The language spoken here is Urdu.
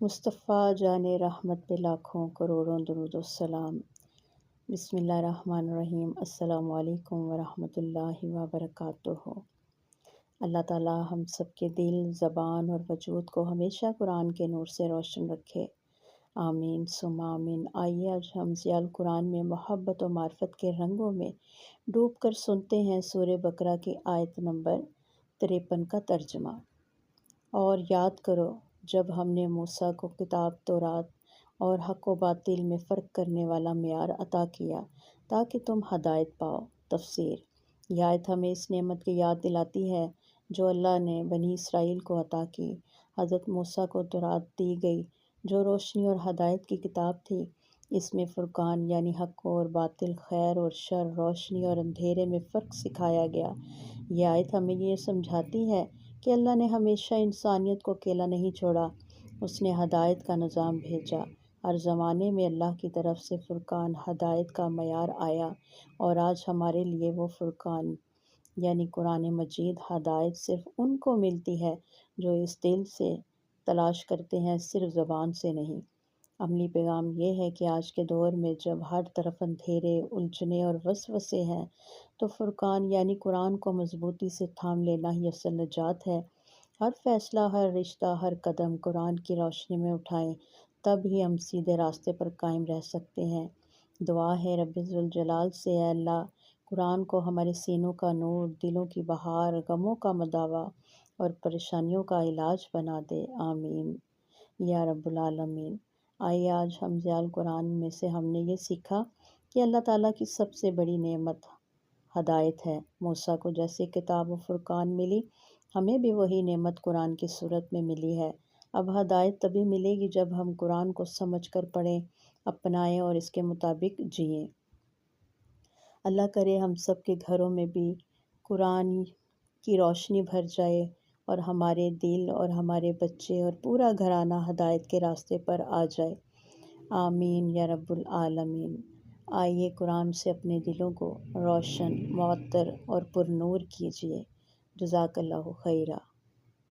مصطفیٰ جان رحمت پہ لاکھوں کروڑوں درود و سلام۔ بسم اللہ الرحمن الرحیم۔ السلام علیکم ورحمۃ اللہ وبرکاتہ۔ اللہ تعالی ہم سب کے دل، زبان اور وجود کو ہمیشہ قرآن کے نور سے روشن رکھے، آمین ثم آمین۔ آئیے آج ہم ضیاء القرآن میں محبت و معرفت کے رنگوں میں ڈوب کر سنتے ہیں سورہ بقرہ کی آیت نمبر 53 کا ترجمہ۔ اور یاد کرو جب ہم نے موسیٰ کو کتاب تورات اور حق و باطل میں فرق کرنے والا معیار عطا کیا تاکہ تم ہدایت پاؤ۔ تفسیر۔ یہ آیت ہمیں اس نعمت کی یاد دلاتی ہے جو اللہ نے بنی اسرائیل کو عطا کی۔ حضرت موسیٰ کو تورات دی گئی جو روشنی اور ہدایت کی کتاب تھی۔ اس میں فرقان یعنی حق اور باطل، خیر اور شر، روشنی اور اندھیرے میں فرق سکھایا گیا۔ یہ آیت ہمیں یہ سمجھاتی ہے کہ اللہ نے ہمیشہ انسانیت کو اکیلا نہیں چھوڑا، اس نے ہدایت کا نظام بھیجا۔ ہر زمانے میں اللہ کی طرف سے فرقان، ہدایت کا معیار آیا، اور آج ہمارے لیے وہ فرقان یعنی قرآن مجید ہدایت صرف ان کو ملتی ہے جو اس دل سے تلاش کرتے ہیں، صرف زبان سے نہیں۔ عملی پیغام یہ ہے کہ آج کے دور میں جب ہر طرف اندھیرے، الجھنیں اور وسوسے ہیں، تو فرقان یعنی قرآن کو مضبوطی سے تھام لینا ہی اصل نجات ہے۔ ہر فیصلہ، ہر رشتہ، ہر قدم قرآن کی روشنی میں اٹھائیں، تب ہی ہم سیدھے راستے پر قائم رہ سکتے ہیں۔ دعا ہے رب ذوالجلال سے، اے اللہ قرآن کو ہمارے سینوں کا نور، دلوں کی بہار، غموں کا مداوا اور پریشانیوں کا علاج بنا دے، آمین یا رب العالمین۔ آئیے آج ہم ضیاء القرآن میں سے ہم نے یہ سیکھا کہ اللہ تعالیٰ کی سب سے بڑی نعمت ہدایت ہے۔ موسیٰ کو جیسے کتاب و فرقان ملی، ہمیں بھی وہی نعمت قرآن کی صورت میں ملی ہے۔ اب ہدایت تبھی ملے گی جب ہم قرآن کو سمجھ کر پڑھیں، اپنائیں اور اس کے مطابق جئیں۔ اللہ کرے ہم سب کے گھروں میں بھی قرآن کی روشنی بھر جائے اور ہمارے دل اور ہمارے بچے اور پورا گھرانہ ہدایت کے راستے پر آ جائے، آمین یا رب العالمین۔ آئیے قرآن سے اپنے دلوں کو روشن، معطر اور پر نور کیجیے۔ جزاک اللہ خیرہ۔